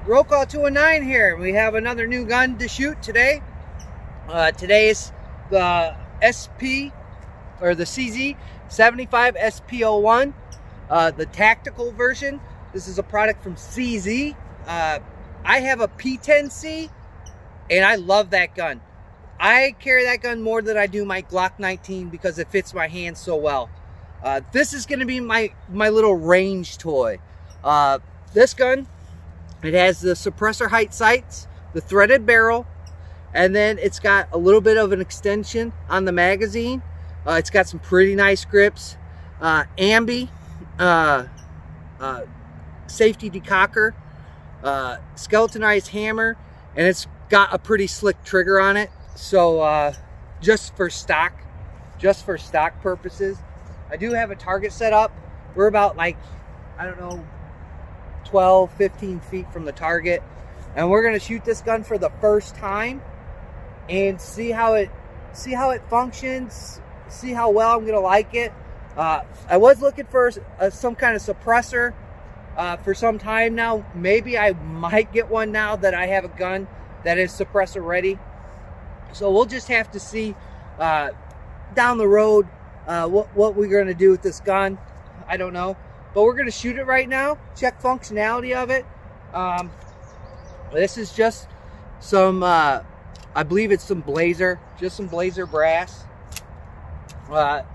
Roll call 219 here. We have another new gun to shoot today. Today's the SP or the CZ75 SP-01, the tactical version. This is a product from CZ. I have a P10C and I love that gun. I carry that gun more than I do my Glock 19 because it fits my hand so well. This is going to be my little range toy. This gun, it has the suppressor height sights, the threaded barrel, and then it's got a little bit of an extension on the magazine. It's got some pretty nice grips, ambi, safety decocker, skeletonized hammer, and it's got a pretty slick trigger on it. So just for stock purposes. I do have a target set up. We're about, like, I don't know, 12, 15 feet from the target, and we're gonna shoot this gun for the first time and see how it functions, see how well I'm gonna like it. I was looking for some kind of suppressor for some time now. Maybe I might get one now that I have a gun that is suppressor ready. So we'll just have to see down the road what we're going to do with this gun. I don't know, but we're going to shoot it right now, check functionality of it. This is just some I believe it's some blazer, just some blazer brass.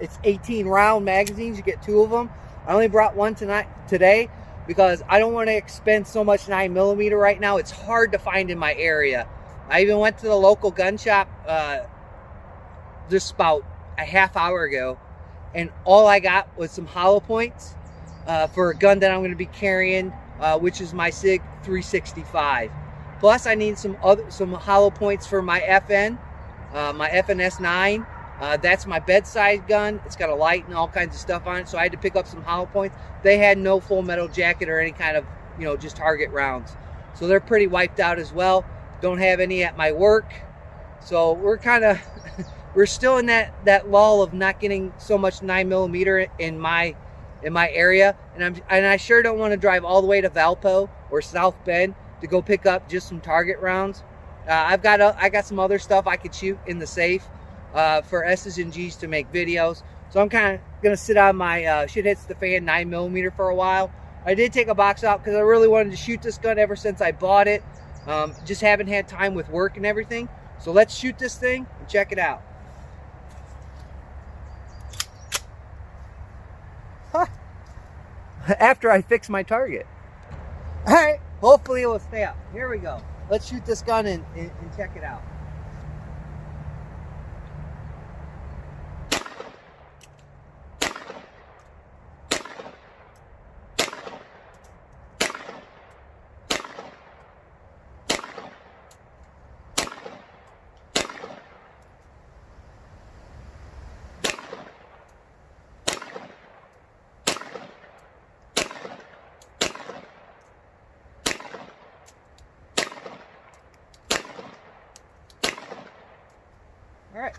It's 18 round magazines. You get 2 of them. I only brought one today because I don't want to expend so much 9mm right now. It's hard to find in my area. I even went to the local gun shop just about a half hour ago, and all I got was some hollow points for a gun that I'm going to be carrying, which is my CZ75. Plus, I need some hollow points for my FN, my FNS9. That's my bedside gun. It's got a light and all kinds of stuff on it, so I had to pick up some hollow points. They had no full metal jacket or any kind of, just target rounds, so they're pretty wiped out as well. Don't have any at my work, so we're kind of we're still in that lull of not getting so much 9mm in my area, and I sure don't want to drive all the way to Valpo or South Bend to go pick up just some target rounds. I got some other stuff I could shoot in the safe for S's and G's to make videos, so I'm kind of gonna sit on my shit hits the fan 9mm for a while. I did take a box out because I really wanted to shoot this gun ever since I bought it. Just haven't had time with work and everything. So let's shoot this thing and check it out. Huh. After I fix my target. All right, hopefully it will stay up. Here we go. Let's shoot this gun and check it out. All right,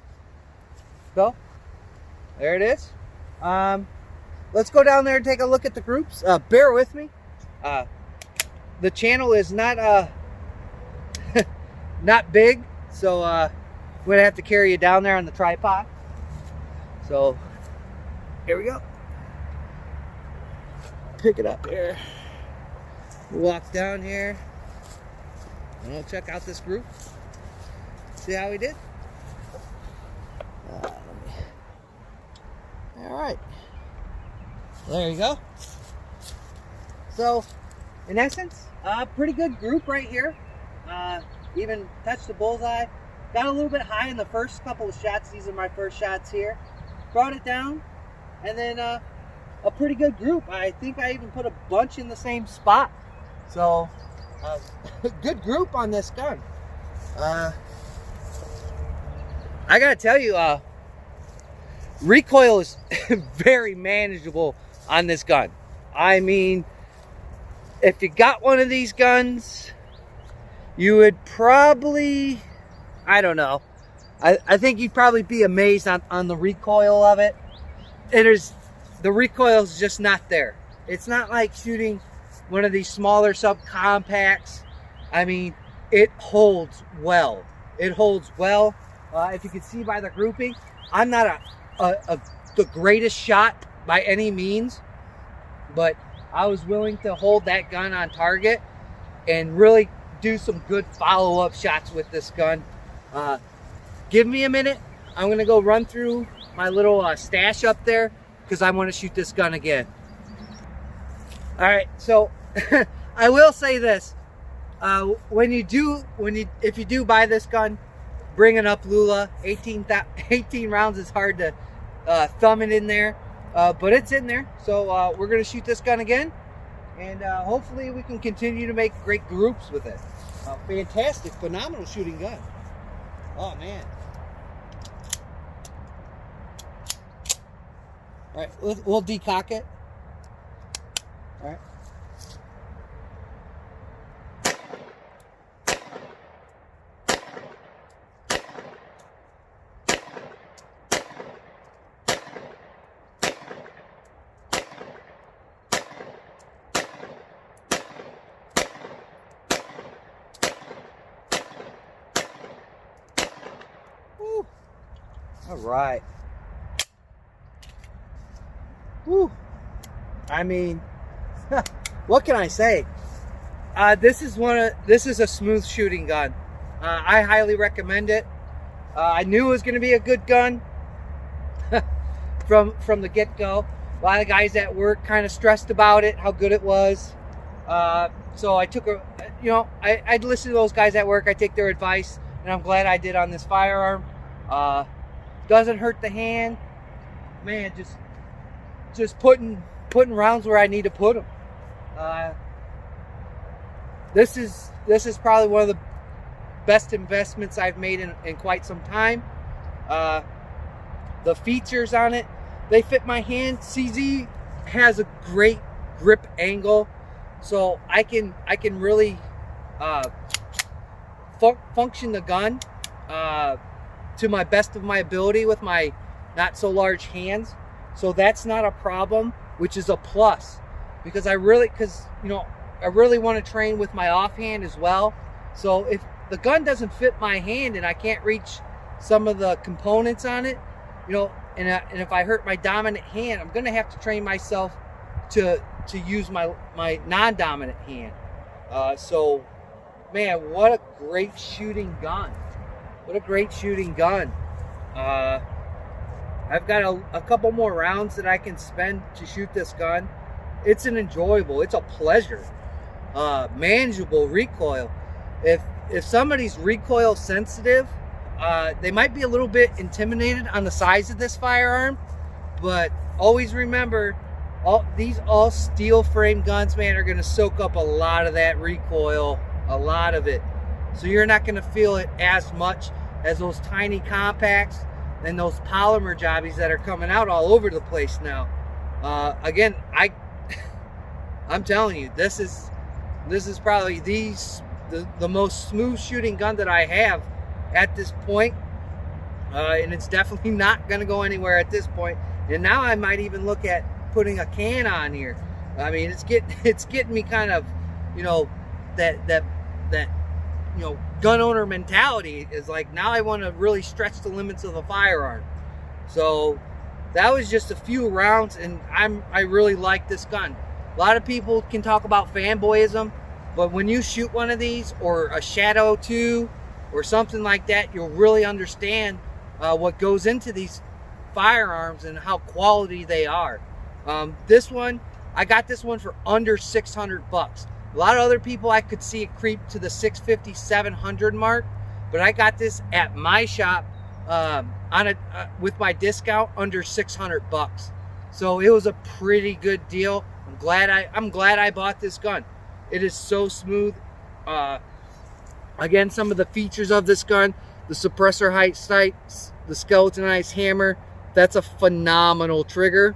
so there it is. Let's go down there and take a look at the groups. Bear with me. The channel is not not big, so I'm gonna have to carry you down there on the tripod. So here we go. Pick it up here. Walk down here, and we'll check out this group. See how we did. All right, there you go. So in essence, pretty good group right here. Even touched the bullseye. Got a little bit high in the first couple of shots. These are my first shots here. Brought it down, and then a pretty good group. I think I even put a bunch in the same spot. So good group on this gun. I gotta tell you, recoil is very manageable on this gun. I mean, if you got one of these guns, you would probably, I don't know, I think you'd probably be amazed on the recoil of it. The recoil is just not there. It's not like shooting one of these smaller subcompacts I mean, it holds well. It holds well. If you can see by the grouping, I'm not the greatest shot by any means, but I was willing to hold that gun on target and really do some good follow-up shots with this gun. Give me a minute. I'm gonna go run through my little stash up there because I want to shoot this gun again. All right, so I will say this: if you do buy this gun, bring an up Lula. 18 rounds is hard to thumb it in there, but it's in there. So we're gonna shoot this gun again, and hopefully we can continue to make great groups with it. Fantastic, phenomenal shooting gun. Oh man. All right, we'll decock it. All right. Woo. All right. Woo. I mean, what can I say? This is a smooth shooting gun. I highly recommend it. I knew it was going to be a good gun from the get-go. A lot of guys at work kind of stressed about it, how good it was. So I took I'd listen to those guys at work. I take their advice, and I'm glad I did on this firearm. Doesn't hurt the hand, man. Just putting rounds where I need to put them. This is probably one of the best investments I've made in quite some time. The features on it, they fit my hand. CZ has a great grip angle, so I can really function the gun to my best of my ability with my not so large hands. So that's not a problem, which is a plus, because I really want to train with my offhand as well. So if the gun doesn't fit my hand and I can't reach some of the components on it, and if I hurt my dominant hand, I'm going to have to train myself to use my non-dominant hand. So, man, what a great shooting gun! What a great shooting gun! I've got a couple more rounds that I can spend to shoot this gun. It's a pleasure. Manageable recoil. If somebody's recoil sensitive, they might be a little bit intimidated on the size of this firearm, but always remember, all steel frame guns, man, are going to soak up a lot of that recoil, a lot of it. So you're not going to feel it as much as those tiny compacts and those polymer jobbies that are coming out all over the place now. Again, I'm telling you, this is probably the most smooth shooting gun that I have at this point, and it's definitely not going to go anywhere at this point. And now I might even look at putting a can on here. I mean, it's getting me kind of, that gun owner mentality is like, now I want to really stretch the limits of the firearm. So that was just a few rounds, and I really like this gun. A lot of people can talk about fanboyism, but when you shoot one of these, or a Shadow 2 or something like that, you'll really understand what goes into these firearms and how quality they are. This one, I got this one for under 600 bucks. A lot of other people, I could see it creep to the 650, 700 mark, but I got this at my shop with my discount under 600 bucks. So it was a pretty good deal. I'm glad I bought this gun. It is so smooth. Again, some of the features of this gun: the suppressor height sights, the skeletonized hammer. That's a phenomenal trigger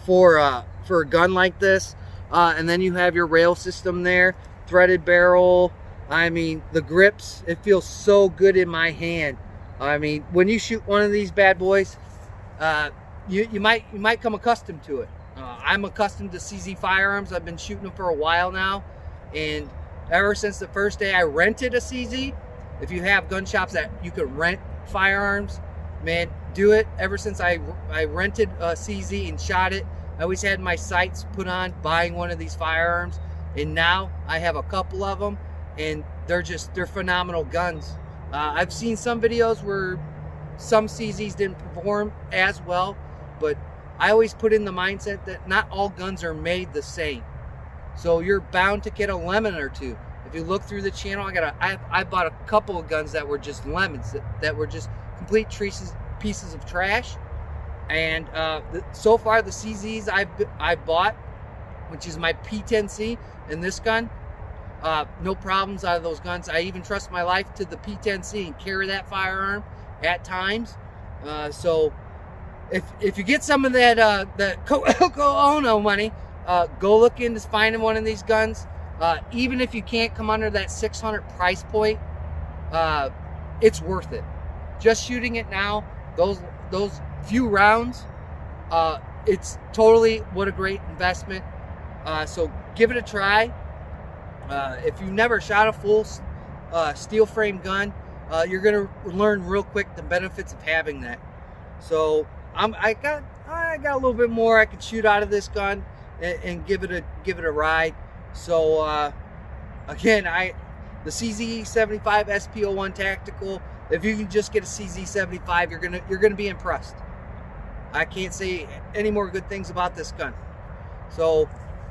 for a gun like this. And then you have your rail system there, threaded barrel. I mean, the grips, it feels so good in my hand. I mean, when you shoot one of these bad boys, you might come accustomed to it. I'm accustomed to CZ firearms. I've been shooting them for a while now, and Ever since the first day I rented a CZ, if you have gun shops that you can rent firearms, man, do it. Ever since I rented a CZ and shot it, I always had my sights put on buying one of these firearms, and now I have a couple of them, and they're phenomenal guns. I've seen some videos where some CZs didn't perform as well, but I always put in the mindset that not all guns are made the same. So you're bound to get a lemon or two. If you look through the channel, I bought a couple of guns that were just lemons, that were just complete pieces of trash. And so far the CZs I bought, which is my P10C and this gun, no problems out of those guns. I even trust my life to the P10C and carry that firearm at times. So if you get some of that Ono money, go look into finding one of these guns. Even if you can't come under that 600 price point, it's worth it. Just shooting it now, those few rounds, it's totally, what a great investment. So give it a try. If you've never shot a full steel frame gun, you're gonna learn real quick the benefits of having that. So I got a little bit more I could shoot out of this gun and give it a ride. So again, the CZ75 SP-01 tactical. If you can just get a CZ75, you're gonna be impressed. I can't say any more good things about this gun. So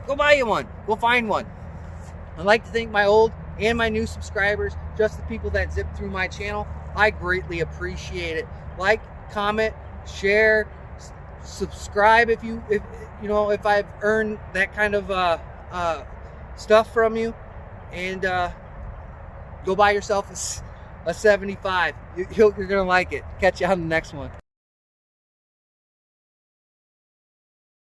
go buy you one. Go find one. I'd like to thank my old and my new subscribers, just the people that zip through my channel. I greatly appreciate it. Like, comment, share, subscribe if if I've earned that kind of stuff from you, and go buy yourself a 75. You're gonna like it. Catch you on the next one.